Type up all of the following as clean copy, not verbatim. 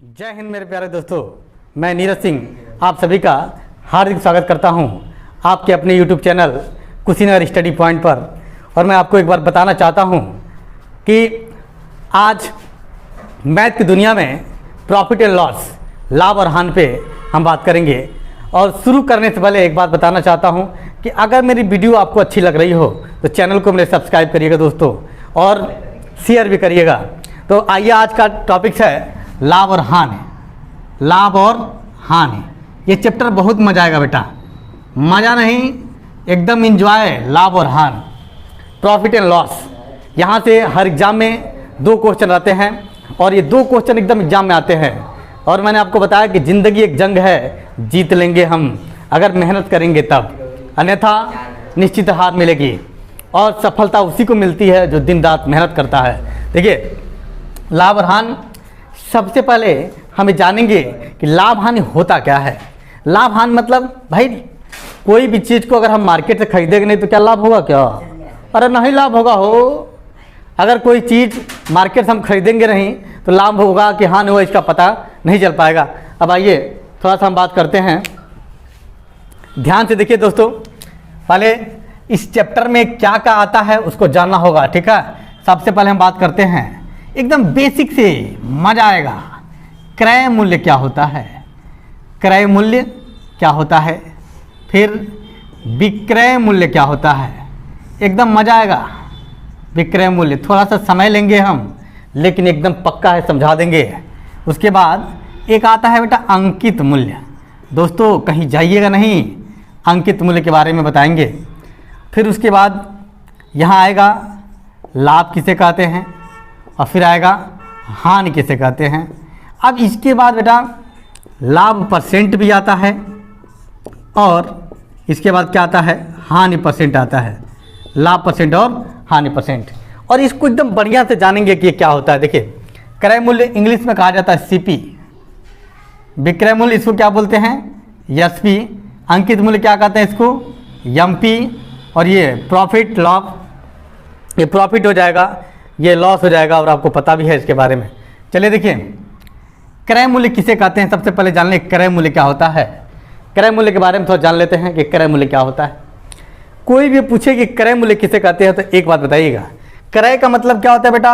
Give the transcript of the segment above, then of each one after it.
जय हिंद मेरे प्यारे दोस्तों, मैं नीरज सिंह आप सभी का हार्दिक स्वागत करता हूं आपके अपने YouTube channel Kushinagar study point पर। और मैं आपको एक बार बताना चाहता हूं कि आज मैथ की दुनिया में प्रॉफिट एंड लॉस, लाभ और हानि पे हम बात करेंगे। और शुरू करने से पहले एक बात बताना चाहता हूं कि अगर मेरी वीडियो आपको अच्छी लग रही हो तो चैनल को मेरे सब्सक्राइब करिएगा दोस्तों, और शेयर भी करिएगा। तो आइए, आज का टॉपिक है लाभ और हानि। लाभ और हानि, ये चैप्टर बहुत मजा आएगा बेटा, मज़ा नहीं एकदम इंजॉय। लाभ और हानि, प्रॉफिट एंड लॉस। यहाँ से हर एग्जाम में 2 क्वेश्चन रहते हैं और ये 2 क्वेश्चन एकदम एग्जाम में आते हैं। और मैंने आपको बताया कि ज़िंदगी एक जंग है, जीत लेंगे हम अगर मेहनत करेंगे तब, अन्यथा निश्चित हार मिलेगी। और सफलता उसी को मिलती है जो दिन रात मेहनत करता है। देखिए, लाभ और हानि, सबसे पहले हमें जानेंगे कि लाभ हानि होता क्या है। लाभ हानि मतलब भाई, कोई भी चीज़ को अगर हम मार्केट से खरीदेंगे नहीं तो क्या लाभ होगा क्या? अरे नहीं लाभ होगा हो। अगर कोई चीज़ मार्केट से हम खरीदेंगे नहीं तो लाभ होगा कि हानि होगा, इसका पता नहीं चल पाएगा। अब आइए थोड़ा सा हम बात करते हैं, ध्यान से देखिए दोस्तों। पहले इस चैप्टर में क्या क्या आता है उसको जानना होगा, ठीक है। सबसे पहले हम बात करते हैं एकदम बेसिक से, मजा आएगा। क्रय मूल्य क्या होता है, क्रय मूल्य क्या होता है, फिर विक्रय मूल्य क्या होता है, एकदम मजा आएगा। विक्रय मूल्य थोड़ा सा समय लेंगे हम, लेकिन एकदम पक्का है, समझा देंगे। उसके बाद एक आता है बेटा अंकित मूल्य। दोस्तों कहीं जाइएगा नहीं, अंकित मूल्य के बारे में बताएंगे। फिर उसके बाद यहाँ आएगा लाभ किसे कहते हैं, और फिर आएगा हानि किसे कहते हैं। अब इसके बाद बेटा लाभ परसेंट भी आता है, और इसके बाद क्या आता है, हानि परसेंट आता है। लाभ परसेंट और हानि परसेंट, और इसको एकदम बढ़िया से जानेंगे कि ये क्या होता है। देखिए, क्रय मूल्य इंग्लिश में कहा जाता है सीपी, विक्रय मूल्य इसको क्या बोलते हैं, एसपी, अंकित मूल्य क्या कहते हैं इसको, एमपी, और ये प्रॉफिट लॉस, ये प्रॉफिट हो जाएगा, ये लॉस हो जाएगा, और आपको पता भी है इसके बारे में। चलिए देखिए, क्रय मूल्य किसे कहते हैं, सबसे पहले जान लें क्रय मूल्य क्या होता है। क्रय मूल्य के बारे में थोड़ा जान लेते हैं कि क्रय मूल्य क्या होता है। कोई भी पूछे कि क्रय मूल्य किसे कहते हैं तो एक बात बताइएगा, क्रय का मतलब क्या होता है बेटा?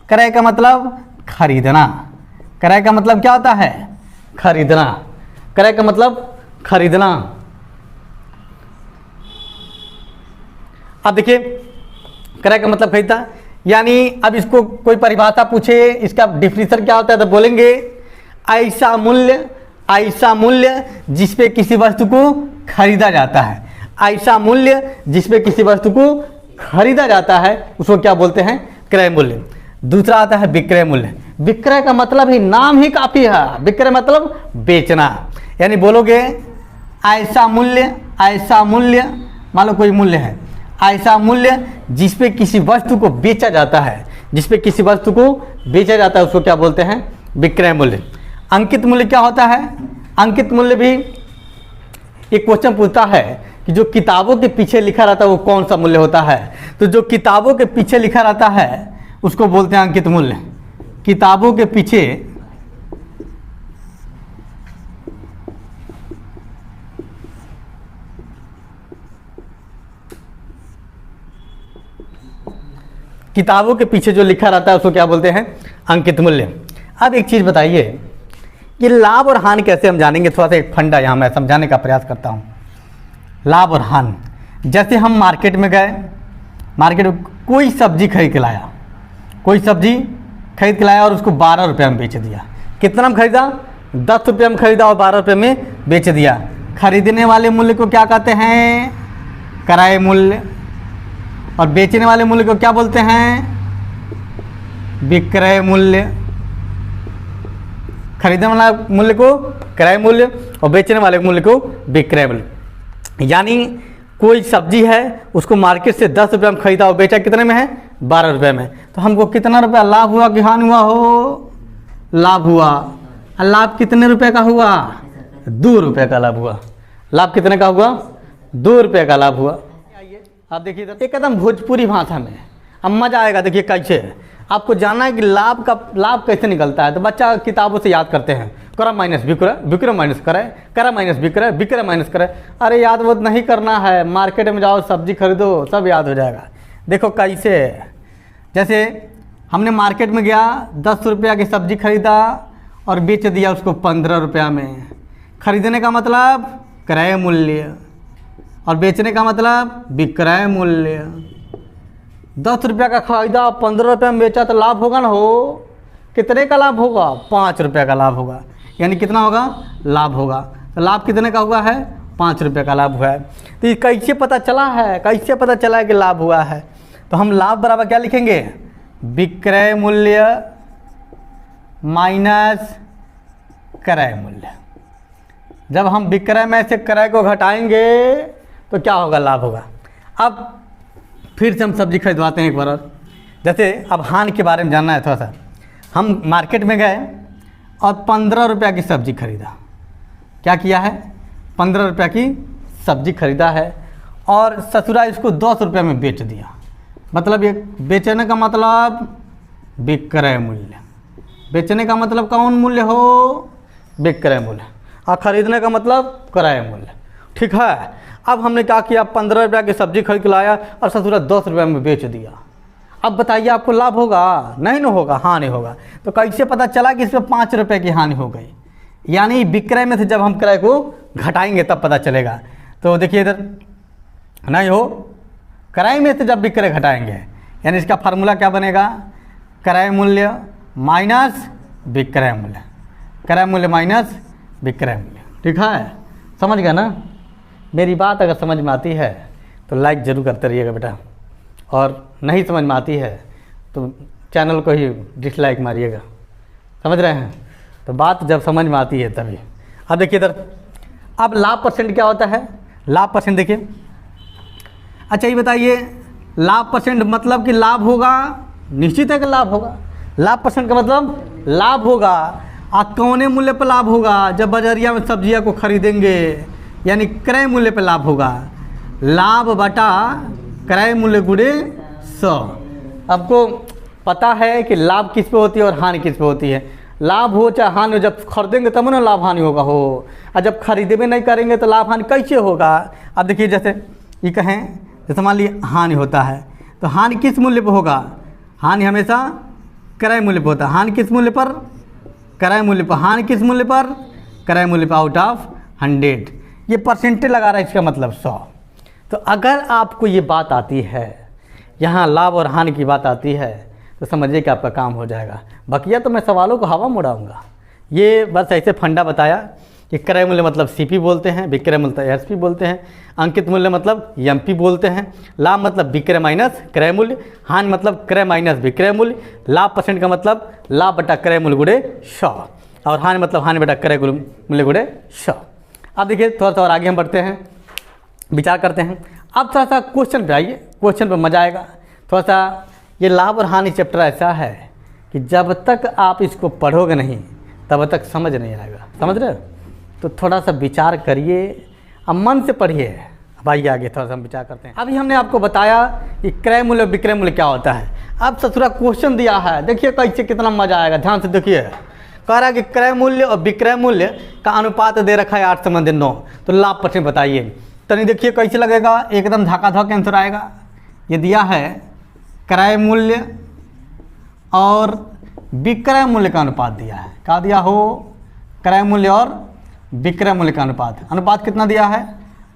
क्रय का मतलब खरीदना। क्रय का मतलब क्या होता है? खरीदना। क्रय का मतलब खरीदना। अब देखिए, क्रय का मतलब खरीदना, यानी अब इसको कोई परिभाषा पूछे, इसका डिफिनीशन क्या होता है तो बोलेंगे ऐसा मूल्य जिस पे किसी वस्तु को खरीदा जाता है। ऐसा मूल्य जिस पे किसी वस्तु को खरीदा जाता है उसको क्या बोलते हैं? क्रय मूल्य। दूसरा आता है विक्रय मूल्य। विक्रय का मतलब ही, नाम ही काफी है, विक्रय मतलब बेचना। यानी बोलोगे ऐसा मूल्य, मान लो कोई मूल्य है, ऐसा मूल्य जिस पे किसी वस्तु को बेचा जाता है, जिस पे किसी वस्तु को बेचा जाता है उसको क्या बोलते हैं? विक्रय मूल्य। अंकित मूल्य क्या होता है? अंकित मूल्य भी एक क्वेश्चन पूछता है कि जो किताबों के पीछे लिखा रहता है वो कौन सा मूल्य होता है। तो जो किताबों के पीछे लिखा रहता है उसको बोलते हैं अंकित मूल्य। किताबों के पीछे किताबों के पीछे जो लिखा रहता है उसको क्या बोलते हैं? अंकित मूल्य। अब एक चीज़ बताइए, कि लाभ और हानि कैसे हम जानेंगे? थोड़ा सा एक फंडा यहाँ मैं समझाने का प्रयास करता हूँ। लाभ और हानि, जैसे हम मार्केट में गए, मार्केट में कोई सब्जी खरीद के लाया, कोई सब्जी खरीद के लाया और उसको 12 रुपये में बेच दिया। कितना में खरीदा? 10 रुपये में खरीदा और 12 रुपये में बेच दिया। खरीदने वाले मूल्य को क्या कहते हैं? क्रय मूल्य। और बेचने वाले मूल्य को क्या बोलते हैं? विक्रय मूल्य। खरीदने वाला मूल्य को क्रय मूल्य और बेचने वाले मूल्य को विक्रय मूल्य। यानी कोई सब्जी है, उसको मार्केट से 10 रुपये में खरीदा और बेचा कितने में है? 12 रुपये में। तो हमको कितना रुपया लाभ हुआ कि हानि हुआ हो? लाभ हुआ। लाभ कितने रुपए का हुआ? 2 रुपये का लाभ हुआ। लाभ कितने का हुआ? 2 रुपये का लाभ हुआ। आप देखिए एकदम भोजपुरी भाषा में, अब मजा आएगा। देखिए कैसे, आपको जानना है कि लाभ कैसे निकलता है। तो बच्चा किताबों से याद करते हैं, क्रय माइनस विक्रय, विक्रय माइनस क्रय, क्रय माइनस विक्रय, विक्रय माइनस क्रय। अरे याद वो नहीं करना है, मार्केट में जाओ सब्जी खरीदो सब याद हो जाएगा। देखो कैसे, जैसे हमने मार्केट में गया 10 रुपया की सब्जी खरीदा और बेच दिया उसको 15 रुपया में। खरीदने का मतलब क्रय मूल्य और बेचने का मतलब विक्रय मूल्य। 10 रुपया का खरीदा 15 रुपये में बेचा तो लाभ होगा ना हो। कितने का लाभ होगा? 5 रुपये का लाभ होगा। यानी कितना होगा? लाभ होगा। तो लाभ कितने का हुआ है? 5 रुपये का लाभ हुआ है। तो ये कैसे पता चला है? कैसे पता चला है कि लाभ हुआ है? तो हम लाभ बराबर क्या लिखेंगे? विक्रय मूल्य माइनस क्रय मूल्य। जब हम विक्रय में से क्रय को घटाएंगे तो क्या होगा? लाभ होगा। अब फिर से हम सब्जी खरीदवाते हैं एक बार और। जैसे अब हानि के बारे में जानना है थोड़ा सा। हम मार्केट में गए और 15 रुपया की सब्जी खरीदा। क्या किया है? 15 रुपया की सब्जी खरीदा है और ससुरा इसको 10 रुपये में बेच दिया। मतलब ये बेचने का मतलब विक्रय मूल्य। बेचने का मतलब कौन मूल्य हो? विक्रय मूल्य। और खरीदने का मतलब क्रय मूल्य। ठीक है। अब हमने क्या किया? 15 रुपया की सब्जी खरीद के लाया और ससुरा 10 रुपये में बेच दिया। अब बताइए आपको लाभ होगा? नहीं ना होगा, हानि होगा। तो कैसे पता चला कि इसमें 5 रुपये की हानि हो गई? यानी विक्रय में से जब हम क्रय को घटाएंगे तब पता चलेगा। तो देखिए इधर नहीं हो, क्रय में से जब विक्रय घटाएंगे यानी इसका फार्मूला क्या बनेगा? क्रय मूल्य माइनस विक्रय मूल्य। क्रय मूल्य माइनस विक्रय मूल्य। ठीक है, समझ गया ना? मेरी बात अगर समझ में आती है तो लाइक ज़रूर करते रहिएगा बेटा, और नहीं समझ में आती है तो चैनल को ही डिसलाइक मारिएगा। समझ रहे हैं? तो बात जब समझ में आती है तभी। अब देखिए इधर, अब लाभ परसेंट क्या होता है? लाभ परसेंट देखिए। अच्छा ये बताइए, लाभ परसेंट मतलब कि लाभ होगा, निश्चित है कि लाभ होगा। लाभ परसेंट का मतलब लाभ होगा। कौने मूल्य पर लाभ होगा? जब बाजारिया में सब्जियां को खरीदेंगे, यानी क्रय मूल्य पर लाभ होगा। लाभ बटा क्रय मूल्य गुणे 100। आपको पता है कि लाभ किस पे होती है और हानि किस पे होती है। लाभ हो चाहे हानि हो, जब खरीदेंगे तब ना लाभ हानि होगा हो, और जब खरीदे नहीं करेंगे तो लाभ हानि कैसे होगा? अब देखिए जैसे ये कहें, जैसे मान लीजिए हानि होता है तो हानि किस मूल्य पर होगा? हानि हमेशा क्रय मूल्य पर होता है। हानि किस मूल्य पर? क्रय मूल्य पर। हानि किस मूल्य पर? क्रय मूल्य पर। आउट ऑफ 100 ये परसेंटेज लगा रहा है, इसका मतलब 100। तो अगर आपको ये बात आती है, यहाँ लाभ और हानि की बात आती है, तो समझिए कि आपका काम हो जाएगा। बाकी तो मैं सवालों को हवा में उड़ाऊंगा। ये बस ऐसे फंडा बताया कि क्रय मूल्य मतलब सीपी बोलते हैं, विक्रय मूल्य एसपी बोलते हैं, अंकित मूल्य मतलब एमपी बोलते हैं, लाभ मतलब विक्रय माइनस क्रय मूल्य, हानि मतलब क्रय माइनस विक्रय मूल्य, लाभ परसेंट का मतलब लाभ बटा क्रय मूल्य गुणे 100, और हानि मतलब हानि बटा क्रय मूल्य गुणे 100। अब देखिए थोड़ा सा और आगे हम बढ़ते हैं, विचार करते हैं। अब थोड़ा सा क्वेश्चन पे आइए, क्वेश्चन पे मजा आएगा। थोड़ा सा ये लाभ और हानि चैप्टर ऐसा है कि जब तक आप इसको पढ़ोगे नहीं तब तक समझ नहीं आएगा। समझ रहे हो? तो थोड़ा सा विचार करिए, अब मन से पढ़िए। अब आइए आगे थोड़ा सा हम विचार करते हैं। अभी हमने आपको बताया कि क्रय मूल्य और विक्रय मूल्य क्या होता है। अब ससुरा क्वेश्चन दिया है, देखिए कैसे कितना मजा आएगा, ध्यान से देखिए। कह रहा है कि क्रय मूल्य और विक्रय मूल्य का अनुपात दे रखा है 8:9। तो लाभ परसेंट बताइए। तो नहीं देखिए कैसे लगेगा, एकदम धक्का-धक आंसर आएगा। ये दिया है क्रय मूल्य और विक्रय मूल्य का अनुपात दिया है। क्या दिया हो? क्रय मूल्य और विक्रय मूल्य का अनुपात। अनुपात कितना दिया है?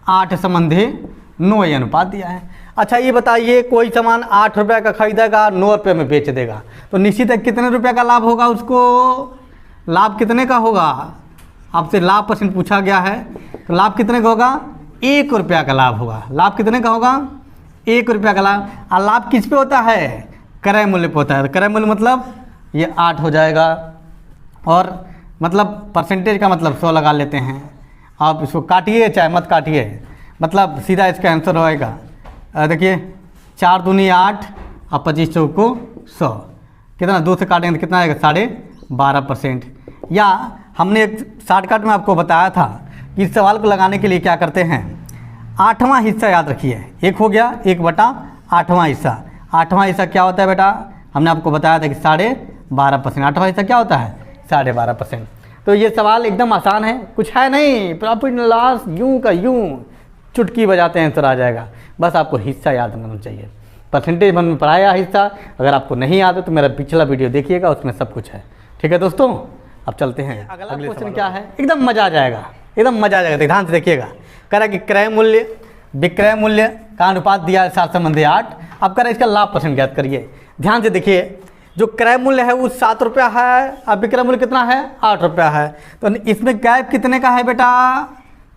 8:9 ये अनुपात दिया है। अच्छा ये बताइए, कोई सामान 8 रुपये का खरीदेगा, 9 रुपये में बेच देगा, तो निश्चित है कितने रुपये का लाभ होगा उसको? लाभ कितने का होगा? आपसे लाभ परसेंट पूछा गया है, तो लाभ कितने का होगा? 1 रुपया का लाभ होगा। लाभ कितने का होगा? 1 रुपया का लाभ। और लाभ किस पे होता है? क्रय मूल्य पे होता है। क्रय मूल्य मतलब ये 8 हो जाएगा, और मतलब परसेंटेज का मतलब 100 लगा लेते हैं। आप इसको काटिए चाहे मत काटिए, मतलब सीधा इसका आंसर होएगा। देखिए 4 दूनी 8 और 25 चौको 100, कितना 2 से काटेंगे तो कितना आएगा? 12.5%। या हमने एक शॉर्टकट में आपको बताया था कि इस सवाल को लगाने के लिए क्या करते हैं, 8वां हिस्सा याद रखिए। एक हो गया 1/8वां हिस्सा। 8वां हिस्सा क्या होता है बेटा? हमने आपको बताया था कि 12.5%। 8वां हिस्सा क्या होता है? 12.5%। तो ये सवाल एकदम आसान है, कुछ है नहीं, प्रॉफिट एंड लॉस यूं का यूं चुटकी बजाते हैं आंसर आ जाएगा। बस आपको हिस्सा याद होना चाहिए। परसेंटेज हमने पढ़ाया हिस्सा, अगर आपको नहीं याद है तो मेरा पिछला वीडियो देखिएगा, उसमें सब कुछ है। ठीक है दोस्तों, अब चलते हैं अगला क्वेश्चन। क्या है? एकदम मजा आ जाएगा, एकदम मजा आ जाएगा, ध्यान से देखिएगा। कह रहा है कि क्रय मूल्य विक्रय मूल्य का अनुपात दिया है 7/8। अब कह रहा है इसका लाभ परसेंट ज्ञात करिए। ध्यान से देखिए, जो क्रय मूल्य है वो 7 रुपया है, अब विक्रय मूल्य कितना है? 8 रुपया है। तो इसमें गैप कितने का है बेटा?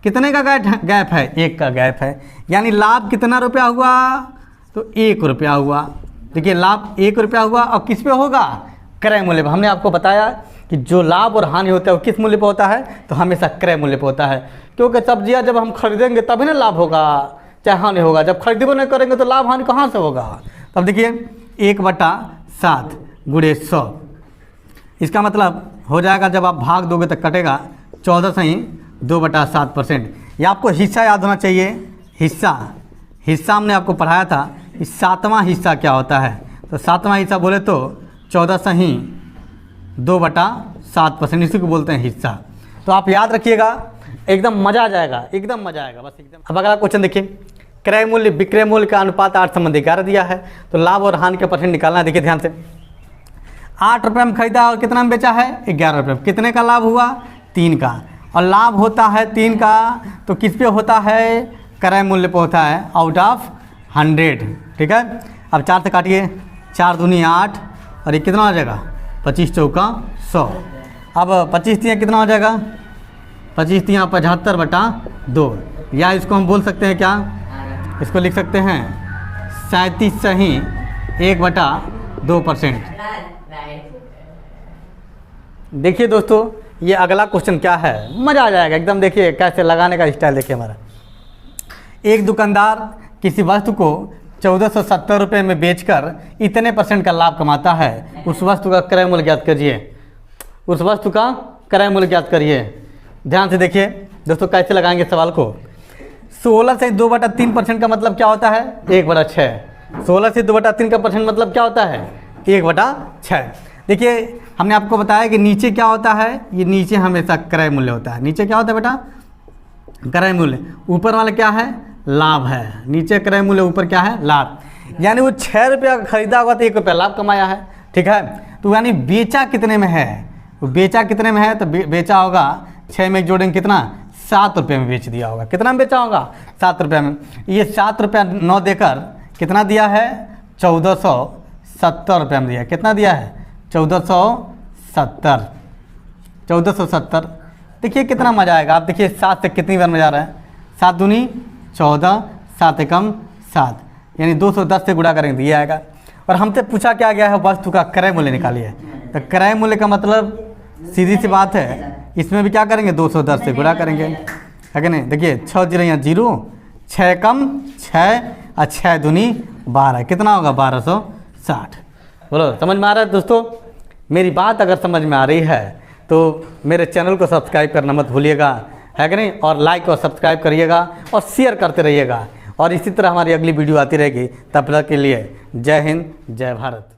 कितने का गैप है? 1 का गैप है। यानी लाभ कितना रुपया हुआ? तो 1 रुपया हुआ। देखिए लाभ 1 रुपया हुआ, और किस पे होगा? क्रय मूल्य पर। हमने आपको बताया कि जो लाभ और हानि होता है वो किस मूल्य पर होता है? तो हमेशा क्रय मूल्य पर होता है, क्योंकि सब्जियां जब हम खरीदेंगे तभी ना लाभ होगा, चाहे हानि होगा। जब खरीदबो नहीं करेंगे तो लाभ हानि कहाँ से होगा? तब देखिए 1/7 गुणे 100, इसका मतलब हो जाएगा, जब आप भाग दोगे तो कटेगा 14 सही 2/7%। ये आपको हिस्सा याद होना चाहिए। हिस्सा हमने आपको पढ़ाया था कि 7वां हिस्सा क्या होता है। तो 7वां हिस्सा बोले तो 14 सही 2/7%, इसी को बोलते हैं हिस्सा। तो आप याद रखिएगा, एकदम मजा आ जाएगा, एकदम मजा आएगा बस एकदम। अब अगला क्वेश्चन देखिए, क्रय मूल्य विक्रय मूल्य का अनुपात 8/11 दिया है। तो लाभ और हानि का परसेंट निकालना है। देखिए ध्यान से, 8 रुपये में खरीदा और कितना में बेचा है? 11 रुपये में। कितने का लाभ हुआ? 3 का। और लाभ होता है 3 का, तो किस पे होता है? क्रय मूल्य पे होता है, आउट ऑफ 100। ठीक है, अब 4 से काटिए, 4 दूनी 8, और ये कितना हो जाएगा? 25 चौका 100। अब 25 तियाँ कितना हो जाएगा? 25 तियाँ 75/2, या इसको हम बोल सकते हैं क्या? इसको लिख सकते हैं 37 सही 1/2%। देखिए दोस्तों, ये अगला क्वेश्चन क्या है, मज़ा आ जाएगा एकदम। देखिए कैसे लगाने का स्टाइल देखिए हमारा। एक दुकानदार किसी वस्तु को 1470 रुपये में बेचकर इतने % का लाभ कमाता है। उस वस्तु का क्रय मूल्य ज्ञात करिए। उस वस्तु का क्रय मूल्य ज्ञात करिए। ध्यान से देखिए दोस्तों, कैसे लगाएंगे सवाल को। 16 से 2/3% का मतलब क्या होता है? 1/6। 16 से 2/3 का परसेंट मतलब क्या होता है? 1/6। देखिए हमने आपको बताया कि नीचे क्या होता है, ये नीचे हमेशा क्रय मूल्य होता है। नीचे क्या होता है बेटा? क्रय मूल्य। ऊपर वाला क्या है? लाभ है। नीचे क्रय मूल्य, ऊपर क्या है? लाभ। यानी वो 6 रुपया का खरीदा होगा तो 1 रुपया लाभ कमाया है। ठीक है, तो यानी बेचा कितने में है? वो बेचा कितने में है? तो बेचा होगा 6 में जोड़ेंगे कितना? 7 रुपये में बेच दिया होगा। कितना में बेचा होगा? 7 रुपये में। ये 7 रुपया 9 देकर कितना दिया है? 1470 रुपये में दिया। कितना दिया है? 1470। देखिए कितना मज़ा आएगा। आप देखिए 7 से कितनी बार मज़ा आ रहा है? 7 दूनी 14, 7 एकम 7, यानी 210 से गुणा करेंगे तो ये आएगा। और हमसे पूछा क्या गया है? वस्तु का क्रय मूल्य निकालिए। तो क्रय मूल्य का मतलब सीधी सी बात है, इसमें भी क्या करेंगे? 210 से गुणा करेंगे, है कि नहीं? देखिए 6 0 या 0, 6 एकम 6 और 6 दूनी 12, कितना होगा? 1260। बोलो समझ में आ रहा है दोस्तों? मेरी बात अगर समझ में आ रही है तो मेरे चैनल को सब्सक्राइब करना मत भूलिएगा, है कि नहीं? और लाइक और सब्सक्राइब करिएगा और शेयर करते रहिएगा। और इसी तरह हमारी अगली वीडियो आती रहेगी। तब तक के लिए जय हिंद, जय भारत।